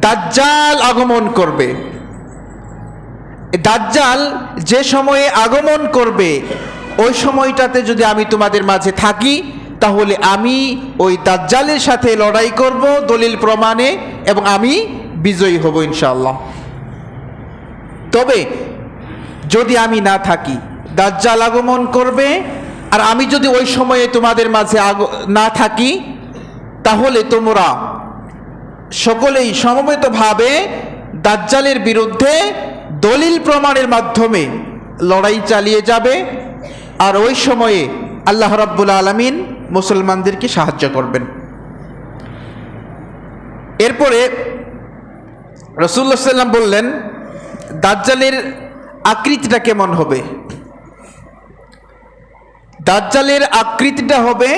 দাজ্জাল আগমন করবে। দাজ্জাল যে সময়ে আগমন করবে ওই সময়টাতে যদি আমি তোমাদের মাঝে থাকি তাহলে আমি ওই দাজ্জালের সাথে লড়াই করব দলিল প্রমাণে এবং আমি বিজয়ী হব ইনশাআল্লাহ। তবে যদি আমি না থাকি, দাজ্জাল আগমন করবে আর আমি যদি ওই সময়ে তোমাদের মাঝে না থাকি, তাহলে তোমরা সকলেই সমবেতভাবে দাজ্জালের বিরুদ্ধে দলিল প্রমাণের মাধ্যমে লড়াই চালিয়ে যাবে। আর ওই সময়ে আল্লাহ রাব্বুল আলামিন মুসলমানদেরকে সাহায্য করবেন। এরপরে রাসূলুল্লাহ সাল্লাল্লাহু আলাইহি ওয়াসাল্লাম বললেন, দাজ্জালের আকৃতিটা কেমন হবে? দাজ্জালের আকৃতিটা হবে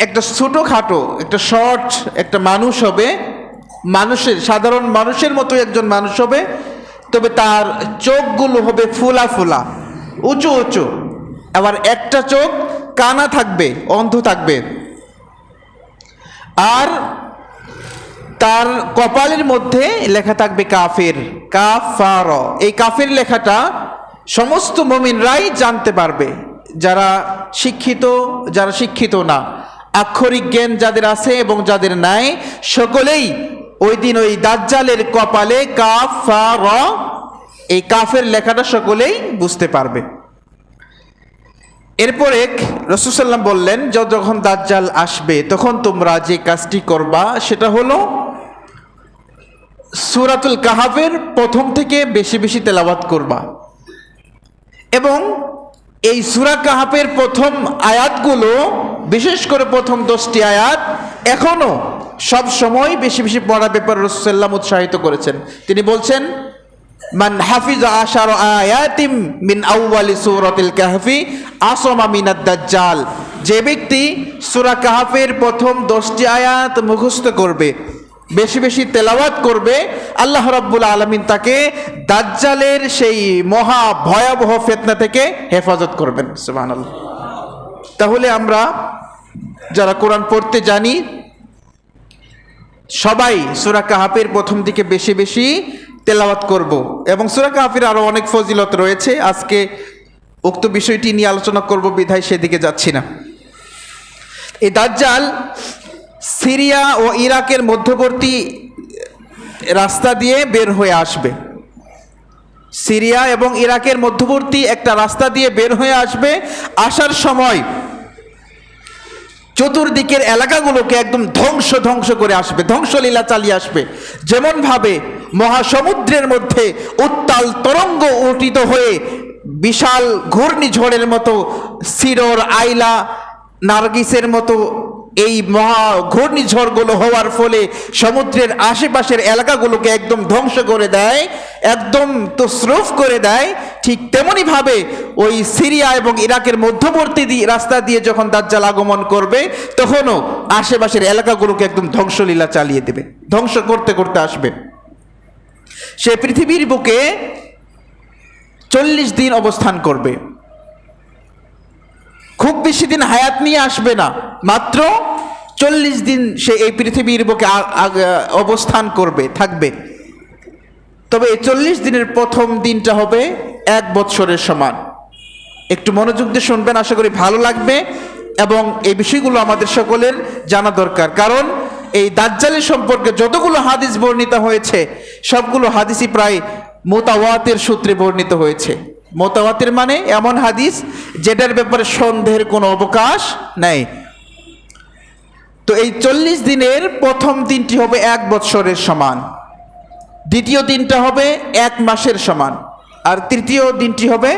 একটা ছোটোখাটো, একটা শর্ট একটা মানুষ হবে, সাধারণ মানুষের মতো একজন মানুষ হবে, তবে তার চোখগুলো হবে ফোলা ফোলা, উঁচু উঁচু, আবার একটা চোখ কানা থাকবে, অন্ধ থাকবে, আর তার কপালের মধ্যে লেখা থাকবে কাফের, কাফার। এই কাফের লেখাটা সমস্ত মুমিনরাই জানতে পারবে, যারা শিক্ষিত, যারা শিক্ষিত না, আক্ষরিক জ্ঞান যাদের আছে এবং যাদের নাই, সকলেই ওই দিন ওই দাজ্জালের কপালে কাফার, এই কাফের লেখাটা সকলেই বুঝতে পারবে। এরপরে রাসূল সাল্লাল্লাহু আলাইহি ওয়াসাল্লাম বললেন, যখন দাজ্জাল আসবে তখন তোমরা যে কাজটি করবা সেটা হলো সূরাতুল কাহাফের প্রথম থেকে বেশি বেশি তেলাওয়াত করবা, এবং এই সূরা কাহাফের প্রথম আয়াতগুলো, বিশেষ করে প্রথম 10টি আয়াত এখনো সব সময় বেশি বেশি পড়ার ব্যাপারে রাসূল সাল্লাল্লাহু আলাইহি ওয়াসাল্লাম উৎসাহিত করেছেন। তিনি বলছেন, মান হাফিজা আশারা আয়াতিম মিন আউয়ালি সূরাতিল কাহফি আসামা মিনাদ দাজ্জাল। যে ব্যক্তি সূরা কাহফের প্রথম 10টি আয়াত মুখস্থ করবে, বেশি বেশি তেলাওয়াত করবে, আল্লাহ রাব্বুল আলামিন তাকে দাজ্জালের সেই মহা ভয়াবহ ফিতনা থেকে হেফাজত করবেন। সুবহানাল্লাহ। তাহলে আমরা যারা কোরআন পড়তে জানি সবাই সূরা কাহফের প্রথম দিকে বেশি বেশি তেলাওয়াত করব, এবং সূরা কাহফের আরো অনেক ফজিলত রয়েছে। আজকে উক্ত বিষয়টি নিয়ে আলোচনা করব বিধায় সেদিকে যাচ্ছি না। এই দাজ্জাল সিরিয়া ও ইরাকের মধ্যবর্তী রাস্তা দিয়ে বের হয়ে আসবে। সিরিয়া এবং ইরাকের মধ্যবর্তী একটা রাস্তা দিয়ে বের হয়ে আসবে। আসার সময় চতুর্দিকের এলাকাগুলোকে একদম ধ্বংস করে আসবে, ধ্বংসলীলা চালিয়ে আসবে। যেমনভাবে মহাসমুদ্রের মধ্যে উত্তাল তরঙ্গ উঠিত হয়ে বিশাল ঘূর্ণিঝড়ের মতো, সিরর, আইলা, নার্গিসের মতো এই মহা ঘূর্ণিঝড়গুলো হওয়ার ফলে সমুদ্রের আশেপাশের এলাকাগুলোকে একদম ধ্বংস করে দেয়, একদম তছরুফ করে দেয়, ঠিক তেমনিভাবে ওই সিরিয়া এবং ইরাকের মধ্যবর্তী রাস্তা দিয়ে যখন দাজ্জাল আগমন করবে তখনও আশেপাশের এলাকাগুলোকে একদম ধ্বংসলীলা চালিয়ে দেবে, ধ্বংস করতে করতে আসবে। সে পৃথিবীর বুকে 40 দিন অবস্থান করবে। খুব বেশি দিন হায়াত নিয়ে আসবে না, মাত্র 40 দিন সে এই পৃথিবীর বুকে অবস্থান করবে, থাকবে। তবে এই 40 দিনের প্রথম দিনটা হবে 1 বৎসরের সমান। একটু মনোযোগ দিয়ে শুনবেন, আশা করি ভালো লাগবে, এবং এই বিষয়গুলো আমাদের সকলের জানা দরকার। কারণ এই দাজ্জালের সম্পর্কে যতগুলো হাদিস বর্ণিত হয়েছে সবগুলো হাদিসই প্রায় মুতাওয়াতির সূত্রে বর্ণিত হয়েছে। মুতাওয়াতির মানে এমন হাদিস যেটার ব্যাপারে সন্দেহের কোনো অবকাশ নেই। তো এই 40 দিনের প্রথম দিনটি হবে 1 বৎসরের সমান, দ্বিতীয় দিনটা হবে 1 মাসের সমান, আর তৃতীয় দিনটি হবে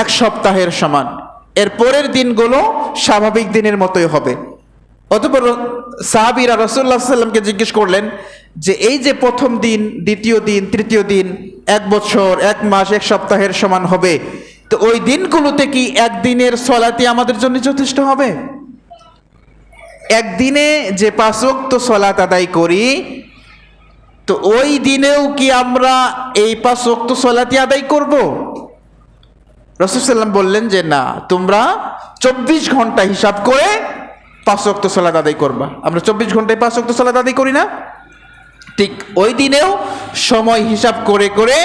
1 সপ্তাহের সমান। এর পরের দিনগুলো স্বাভাবিক দিনের মতোই হবে। অতঃপর সাহাবীরা রাসূলুল্লাহ সাল্লাল্লাহু আলাইহি ওয়াসাল্লামকে জিজ্ঞেস করলেন যে এই যে প্রথম দিন, দ্বিতীয় দিন, তৃতীয় দিন 1 বছর, 1 মাস, 1 সপ্তাহের সমান হবে, তো ওই দিনগুলোতে কি একদিনের সলাতি আমাদের জন্য যথেষ্ট হবে? একদিনে যে 5 ওয়াক্ত সলাত আদায় করি, তো ওই দিনেও কি আমরা এই 5 ওয়াক্ত সলাতি আদায় করব? রাসূল সাল্লাল্লাহু আলাইহি ওয়াসাল্লাম বললেন যে না, তোমরা 24 ঘন্টা হিসাব করে 5 ওয়াক্ত সালাত আদায় করবা। আমরা 24 ঘন্টায় 5 ওয়াক্ত সালাত আদায় করি না? ঠিক ওই দিনেও সময় হিসাব করে করে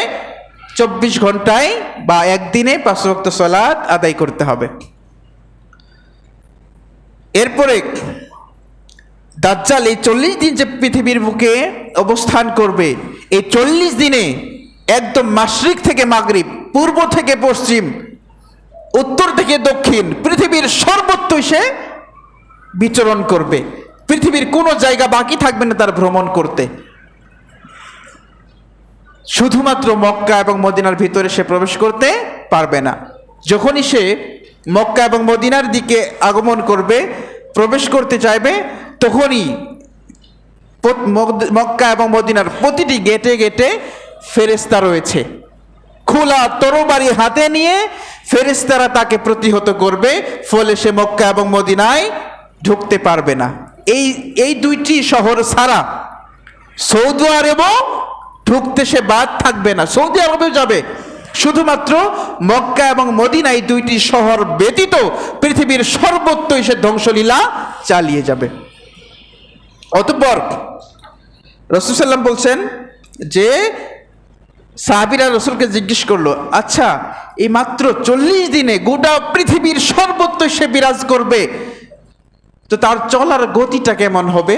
24 ঘন্টায় বা একদিনে 5 ওয়াক্ত সালাত আদায় করতে হবে। এরপরে দাজ্জাল এই 40 দিন যে পৃথিবীর বুকে অবস্থান করবে, এই 40 দিনে একদম মাশরিক থেকে মাগরিব, পূর্ব থেকে পশ্চিম, উত্তর থেকে দক্ষিণ, পৃথিবীর সর্বত্রই সে বিচরণ করবে। পৃথিবীর কোনো জায়গা বাকি থাকবে না তার ভ্রমণ করতে। শুধুমাত্র মক্কা এবং মদিনার ভিতরে সে প্রবেশ করতে পারবে না। যখনই সে মক্কা এবং মদিনার দিকে আগমন করবে, প্রবেশ করতে চাইবে, তখনই মক্কা এবং মদিনার প্রতিটি গেটে গেটে ফেরেশতা রয়েছে। খোলা তরবারি হাতে নিয়ে ফেরেশতারা তাকে প্রতিহত করবে, ফলে সে মক্কা এবং মদিনায় ঢুকতে পারবে না। এই দুইটি শহর ছাড়া সৌদি আরবও ঢুকতে সে বাদ থাকবে না। সৌদি আরবেও যাবে, শুধুমাত্র মক্কা এবং মদিনা এই দুইটি শহর ব্যতীত পৃথিবীর সর্বত্রই সে ধ্বংসলীলা চালিয়ে যাবে। অতঃপর রাসূল সাল্লাল্লাহু আলাইহি ওয়াসাল্লাম বলছেন যে সাহাবীরা রাসূলকে জিজ্ঞেস করলো, আচ্ছা এই মাত্র 40 দিনে গোটা পৃথিবীর সর্বত্রই সে বিরাজ করবে, তো তার চলার গতিটা কেমন হবে?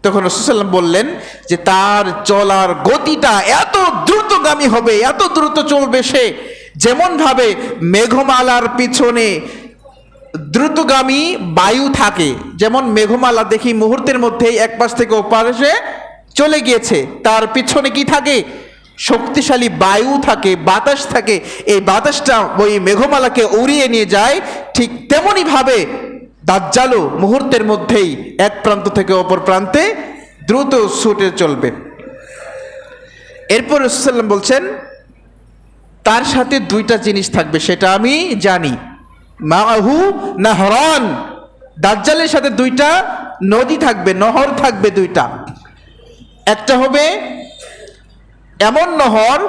তখন রাসূল সাল্লাল্লাহু আলাইহি ওয়াসাল্লাম বললেন যে তার চলার গতিটা এত দ্রুতগামী হবে, এত দ্রুত চলবে সে, যেমন ভাবে মেঘমালার পিছনে দ্রুতগামী বায়ু থাকে। যেমন মেঘমালা দেখি মুহূর্তের মধ্যেই এক পাশ থেকে ওপাশে চলে গিয়েছে, তার পিছনে কি থাকে? শক্তিশালী বায়ু থাকে, বাতাস থাকে। এই বাতাসটা ওই মেঘমালাকে উড়িয়ে নিয়ে যায়। ঠিক তেমনই ভাবে দাজ্জালও মুহূর্তের মধ্যেই এক প্রান্ত থেকে অপর প্রান্তে দ্রুত ছুটে চলবে। এরপর রাসূল সাল্লাল্লাহু আলাইহি ওয়াসাল্লাম বলছেন তার সাথে দুইটা জিনিস থাকবে, সেটা আমি জানি। মাআহু নাহরান, দাজ্জালের সাথে দুইটা নদী থাকবে, নহর থাকবে দুইটা। একটা হবে এমন নহর,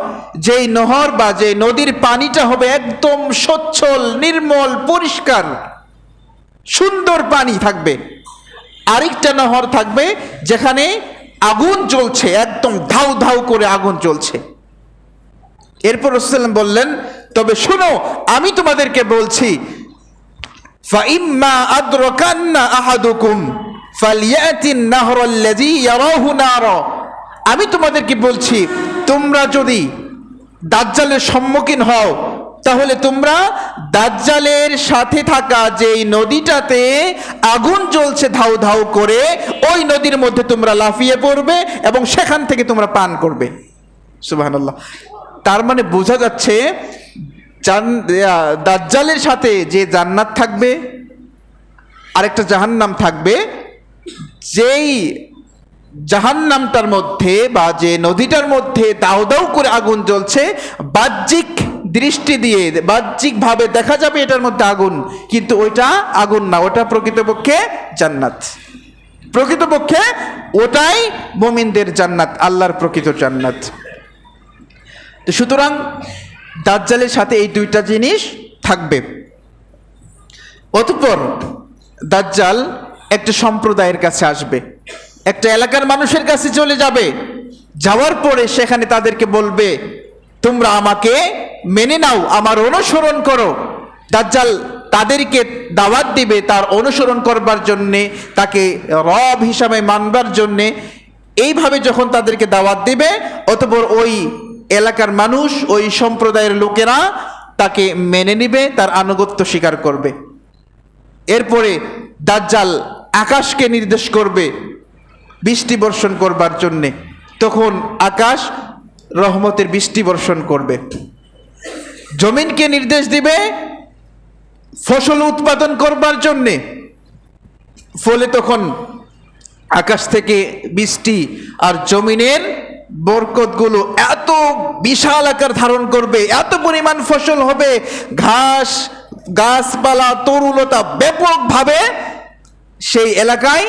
যেই নহর বা যে নদীর পানিটা হবে একদম স্বচ্ছল, নির্মল, পরিষ্কার, সুন্দর পানি থাকবে। আরেকটা নহর থাকবে যেখানে আগুন জ্বলছে, একদম ধাউ ধাউ করে আগুন জ্বলছে। এরপর রাসূল সাল্লাল্লাহু আলাইহি ওয়াসাল্লাম বললেন, তবে শোনো আমি তোমাদেরকে বলছি, ফাইম্মা আদরাকান্না আহাদুকুম ফালিয়াতিন নাহরাল্লাযী ইয়ারাহু নারা। আমি তোমাদেরকে বলছি, তোমরা যদি দাজ্জালের সম্মুখীন হও, তাহলে তোমরা দাজ্জালের সাথে থাকা যেই নদীটাতে আগুন জ্বলছে ধাউ ধাউ করে, ওই নদীর মধ্যে তোমরা লাফিয়ে পড়বে এবং সেখান থেকে তোমরা পান করবে। সুবহানাল্লাহ। তার মানে বোঝা যাচ্ছে দাজ্জালের সাথে যে জান্নাত থাকবে, আরেকটা জাহান্নাম থাকবে। যেই জাহান্নামটার মধ্যে বা যে নদীটার মধ্যে দাউ দাউ করে আগুন জ্বলছে, বাহ্যিক দৃষ্টি দিয়ে বাহ্যিকভাবে দেখা যাবে এটার মধ্যে আগুন, কিন্তু ওইটা আগুন না, ওটা প্রকৃতপক্ষে জান্নাত। প্রকৃতপক্ষে ওটাই মুমিনদের জান্নাত, আল্লাহর প্রকৃত জান্নাত। তো সুতরাং দাজ্জালের সাথে এই দুইটা জিনিস থাকবে। অতঃপর দাজ্জাল একটা সম্প্রদায়ের কাছে আসবে, একটা এলাকার মানুষের কাছে চলে যাবে। যাওয়ার পরে সেখানে তাদেরকে বলবে, তোমরা আমাকে মেনে নাও, আমার অনুসরণ করো। দাজ্জাল তাদেরকে দাওয়াত দিবে তার অনুসরণ করবার জন্যে, তাকে রব হিসাবে মানবার জন্যে। এইভাবে যখন তাদেরকে দাওয়াত দিবে, অতঃপর ওই এলাকার মানুষ, ওই সম্প্রদায়ের লোকেরা তাকে মেনে নিবে, তার আনুগত্য স্বীকার করবে। এরপরে দাজ্জাল আকাশকে নির্দেশ করবে বৃষ্টি বর্ষণ করবার জন্যে, তখন আকাশ রহমতের বৃষ্টি বর্ষণ করবে। জমিনকে নির্দেশ দিবে ফসল উৎপাদন করবার জন্যে, ফলে তখন আকাশ থেকে বৃষ্টি আর জমিনের বরকতগুলো এত বিশাল আকার ধারণ করবে, এত পরিমাণ ফসল হবে, ঘাস গাছপালা তরুলতা ব্যাপকভাবে সেই এলাকায়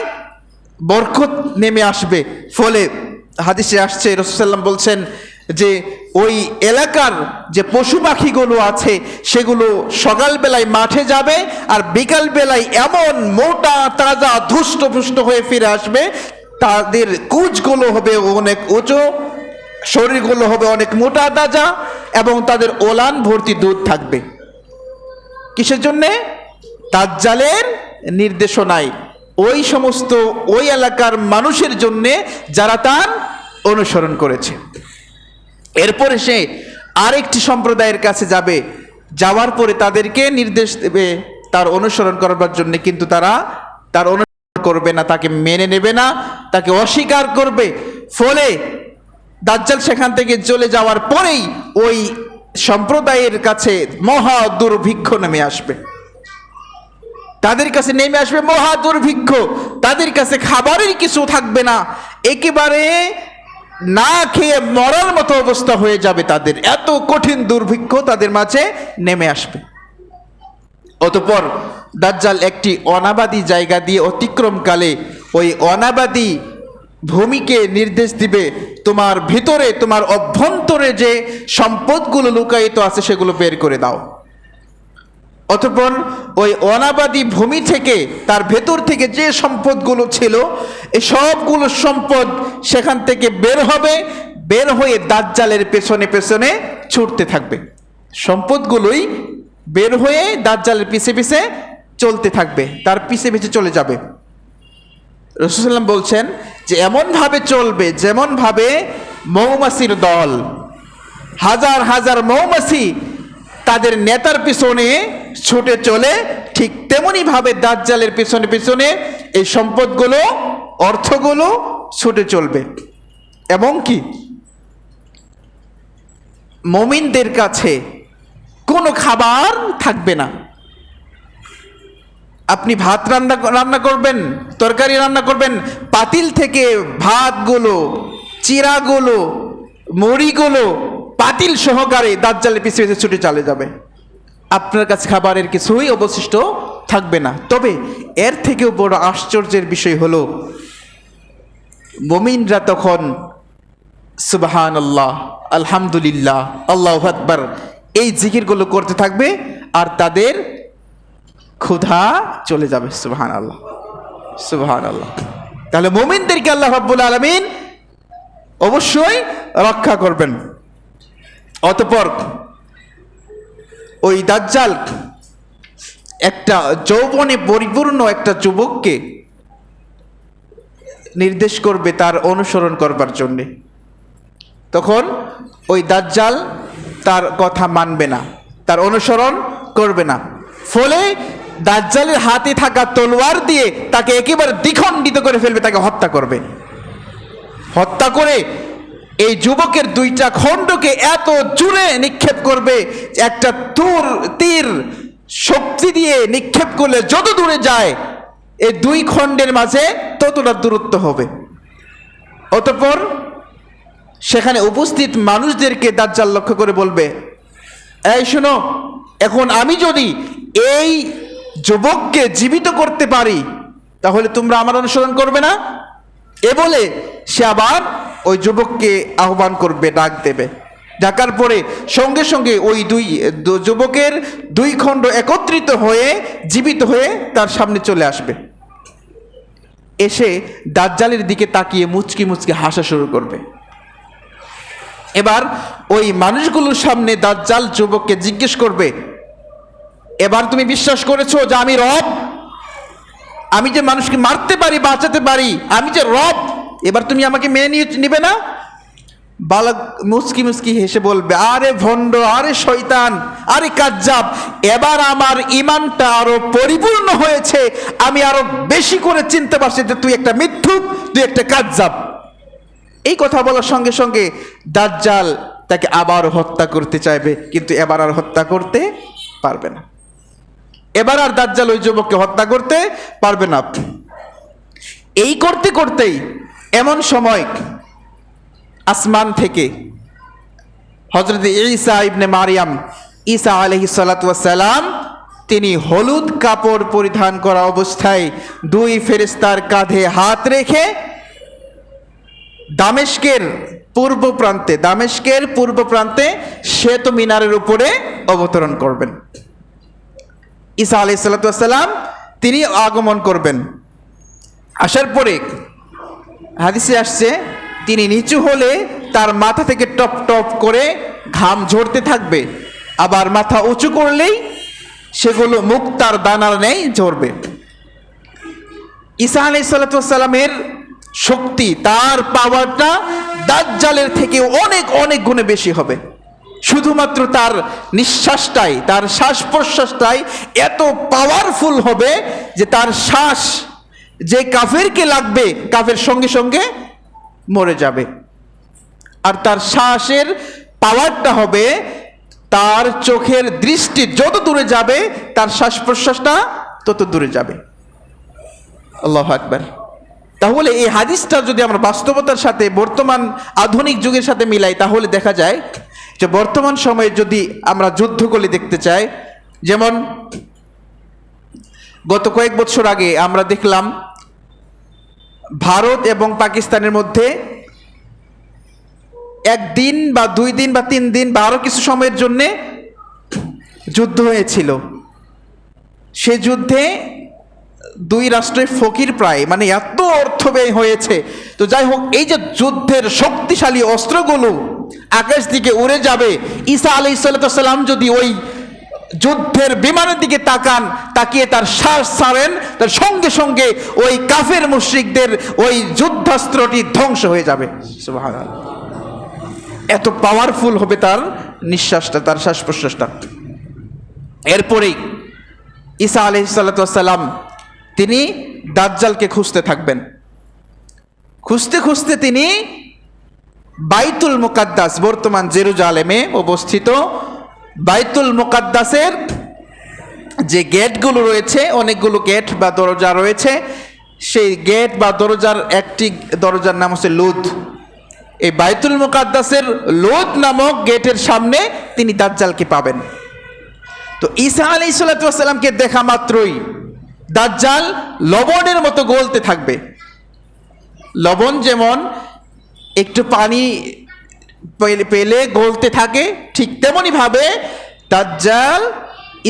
বরকত নেমে আসবে। ফলে হাদিসে আসছে, রাসূল সাল্লাল্লাহু আলাইহি ওয়াসাল্লাম বলছেন যে ওই এলাকার যে পশু পাখিগুলো আছে সেগুলো সকালবেলায় মাঠে যাবে, আর বিকালবেলায় এমন মোটা তাজা ধুষ্টপুষ্ট হয়ে ফিরে আসবে তাদের কুচগুলো হবে অনেক উঁচু, শরীরগুলো হবে অনেক মোটা তাজা, এবং তাদের ওলান ভর্তি দুধ থাকবে। কিসের জন্যে? দাজ্জালের নির্দেশনায়, ওই সমস্ত ওই এলাকার মানুষের জন্যে যারা তার অনুসরণ করেছে। এরপরে সে আরেকটি সম্প্রদায়ের কাছে যাবে, যাওয়ার পরে তাদেরকে নির্দেশ দেবে তার অনুসরণ করবার জন্য, কিন্তু তারা তার অনুসরণ করবে না, তাকে মেনে নেবে না, তাকে অস্বীকার করবে। ফলে দাজ্জাল সেখান থেকে চলে যাওয়ার পরেই ওই সম্প্রদায়ের কাছে মহা দুর্ভিক্ষ নেমে আসবে। তাদের কাছে নেমে আসবে মহা দুর্ভিক্ষ, তাদের কাছে খাবারের কিছু থাকবে না, একেবারে না খেয়ে মরার মতো অবস্থা হয়ে যাবে তাদের, এত কঠিন দুর্ভিক্ষ তাদের মাঝে নেমে আসবে। অতঃপর দাজ্জাল একটি অনাবাদী জায়গা দিয়ে অতিক্রমকালে ওই অনাবাদী ভূমিকে নির্দেশ দিবে, তোমার ভিতরে, তোমার অভ্যন্তরে যে সম্পদগুলো লুকায়িত আছে সেগুলো বের করে দাও। অতঃপর ওই অনাবাদী ভূমি থেকে, তার ভেতর থেকে যে সম্পদগুলো ছিল, এই সবগুলো সম্পদ সেখান থেকে বের হবে, বের হয়ে দাজ্জালের পেছনে পেছনে ছুটতে থাকবে। সম্পদগুলোই বের হয়ে দাজ্জালের পিছে পিছে চলতে থাকবে, তার পিছে পিছে চলে যাবে। রাসূলুল্লাহ সাল্লাল্লাহু আলাইহি ওয়াসাল্লাম বলছেন যে এমনভাবে চলবে যেমনভাবে মৌমাছির দল, হাজার হাজার মৌমাছি তাদের নেতার পিছনে ছুটে চলে, ঠিক তেমনি ভাবে দাজ্জালের পিছনে পিছনে এই সম্পদগুলো, অর্থগুলো ছুটে চলবে। এবং কি মুমিনদের কাছে কোনো খাবার থাকবে না। আপনি ভাত রান্না করবেন, তরকারি রান্না করবেন, পাতিল থেকে ভাতগুলো, চিরাগুলো, মুড়িগুলো পাতিল সহকারে দাজ্জালের পিছে পিছে ছুটে চলে যাবে। আপনার কাছে খাবারের কিছুই অবশিষ্ট থাকবে না। তবে এর থেকেও বড় আশ্চর্যের বিষয় হলো, মুমিনরা তখন সুবহানাল্লাহ, আলহামদুলিল্লাহ, আল্লাহু আকবার এই জিকিরগুলো করতে থাকবে, আর তাদের ক্ষুধা চলে যাবে। সুবহানাল্লাহ, সুবহানাল্লাহ। তাহলে মুমিনদেরকে আল্লাহ রাব্বুল আলামিন অবশ্যই রক্ষা করবেন। অতঃপর ওই দাজ্জাল একটা যৌবনে পরিপূর্ণ একটা যুবককে নির্দেশ করবে তার অনুসরণ করবার জন্যে। তখন ওই দাজ্জাল তার কথা মানবে না, তার অনুসরণ করবে না। ফলে দাজ্জালের হাতে থাকা তলোয়ার দিয়ে তাকে একেবারে দ্বিখণ্ডিত করে ফেলবে, তাকে হত্যা করবে। হত্যা করে এই যুবকের দুইটা খণ্ডকে এত জোরে নিক্ষেপ করবে, একটা তীর শক্তি দিয়ে নিক্ষেপ করলে যত দূরে যায়, এই দুই খণ্ডের মাঝে ততটা দূরত্ব হবে। অতঃপর সেখানে উপস্থিত মানুষদেরকে দাজ্জাল লক্ষ্য করে বলবে, এই শোনো, এখন আমি যদি এই যুবককে জীবিত করতে পারি তাহলে তোমরা আমার অনুসরণ করবে না? এ বলে সে আবার ওই যুবককে আহ্বান করবে, ডাক দেবে। ডাকার পরে সঙ্গে সঙ্গে ওই যুবকের দুই খণ্ড একত্রিত হয়ে জীবিত হয়ে তার সামনে চলে আসবে। এসে দাজ্জালের দিকে তাকিয়ে মুচকি মুচকি হাসা শুরু করবে। এবার ওই মানুষগুলোর সামনে দাজ্জাল যুবককে জিজ্ঞেস করবে, এবার তুমি বিশ্বাস করেছো যে আমি রব, আমি যে মানুষকে মারতে পারি, বাঁচাতে পারি, আমি যে রব, এবার তুমি আমাকে মেনে নিবে না? বালক মুচকি মুচকি হেসে বলবে, আরে ভণ্ড, আরে শয়তান, আরে কাজ্জাব, এবার আমার ঈমানটা আরো পরিপূর্ণ হয়েছে, আমি আরো বেশি করে চিনতে পারছি যে তুই একটা মিথ্যুক, তুই একটা কাজ্জাব। এই কথা বলার সঙ্গে সঙ্গে দাজ্জাল তাকে আবার হত্যা করতে চাইবে, কিন্তু এবার আর হত্যা করতে পারবে না। এবার আর দাজ্জাল ওই যুবককে হত্যা করতে পারবে না। এই করতে করতেই এমন সময় আসমান থেকে হযরত ঈসা ইবনে মারিয়াম, ঈসা আলাইহিস সালাতু ওয়াস সালাম, তিনি হলুদ কাপড় পরিধান করা অবস্থায় দুই ফেরেশতার কাঁধে হাত রেখে দামেস্কের পূর্ব প্রান্তে শ্বেত মিনারের উপরে অবতরণ করবেন। ঈসা আলাইহিস সালাতু ওয়াস সালাম তিনি আগমন করবেন। আসার পরে হাদিসে আসছে তিনি নিচু হলে তার মাথা থেকে টপ টপ করে ঘাম ঝরতে থাকবে, আবার মাথা উঁচু করলেই সেগুলো মুক্তার দানার ন্যায় ঝরবে। ঈসা আলাইহিস সালামের শক্তি, তার পাওয়ারটা দাজ্জালের থেকে অনেক অনেক গুণে বেশি হবে। শুধুমাত্র তার নিঃশ্বাসটাই, তার শ্বাস প্রশ্বাসটাই এত পাওয়ারফুল হবে যে তার শ্বাস যে কাফেরকে লাগবে, কাফের সঙ্গে সঙ্গে মরে যাবে। আর তার শ্বাসের পাওয়ারটা হবে, তার চোখের দৃষ্টি যত দূরে যাবে তার শ্বাস প্রশ্বাসটা তত দূরে যাবে। আল্লাহু আকবার। তাহলে এই হাদিসটা যদি আমরা বাস্তবতার সাথে, বর্তমান আধুনিক যুগের সাথে মিলাই, তাহলে দেখা যায় যে বর্তমান সময়ে যদি আমরা যুদ্ধগুলি দেখতে চাই, যেমন গত কয়েক বছর আগে আমরা দেখলাম ভারত এবং পাকিস্তানের মধ্যে একদিন বা 2 দিন বা 3 দিন বা আরো কিছু সময়ের জন্য যুদ্ধ হয়েছিল। সে যুদ্ধে 2 রাষ্ট্রের ফকির প্রায়, মানে এত অর্থ ব্যয় হয়েছে। তো যাই হোক, এই যে যুদ্ধের শক্তিশালী অস্ত্রগুলো আকাশ দিকে উড়ে যাবে, ঈসা আলাইহিস সালাম যদি ওই যুদ্ধের বিমানের দিকে তাকান, তাকিয়ে তার শ্বাস ছাড়েন, তার সঙ্গে সঙ্গে ওই কাফের মুশরিকদের ওই যুদ্ধাস্ত্রটি ধ্বংস হয়ে যাবে। সুবহানাল্লাহ। এত পাওয়ারফুল হবে তার নিঃশ্বাসটা, তার শ্বাস প্রশ্বাসটা। এরপরেই ঈসা আলাইহিস সালাম তিনি দাজ্জালকে খুঁজতে থাকবেন। খুঁজতে খুঁজতে তিনি বাইতুল মুকাদ্দাস, বর্তমান জেরুজালেমে অবস্থিত বাইতুল মুকাদ্দাসের যে গেটগুলো রয়েছে, অনেকগুলো গেট বা দরজা রয়েছে, সেই গেট বা দরজার একটি দরজার নাম হচ্ছে লুদ। এই বাইতুল মুকাদ্দাসের লুদ নামক গেটের সামনে তিনি দাজ্জালকে পাবেন। তো ঈসা আলাইহিস সালামকে দেখা মাত্রই দাজ্জাল লবণের মতো গলতে থাকবে। লবণ যেমন একটু পানি পেলে গলতে থাকে, ঠিক তেমনি ভাবে দাজ্জাল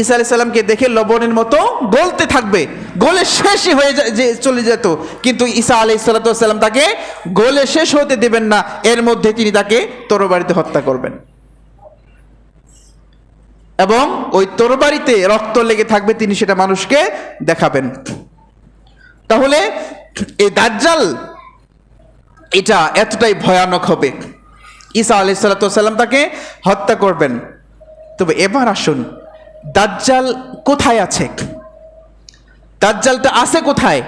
ঈসা আলাইহিস সালামকে দেখে লবণের মতো গলতে থাকবে। গলে শেষই হয়ে চলে যেত, কিন্তু ঈসা আলাইহিস সালাম তাকে গলে শেষ হতে দেবেন না, এর মধ্যে তিনি তাকে তরবারিতে হত্যা করবেন এবং ওই তরবারিতে রক্ত লেগে থাকবে, তিনি সেটা মানুষকে দেখাবেন। তাহলে এই দাজ্জাল এটা এতটাই ভয়ানক হবে, ঈসা আলাইহিস সালাম তাকে হত্যা করবেন। তবে এবার আসুন, দাজ্জাল কোথায় আছে? দাজ্জালটা আছে কোথায়?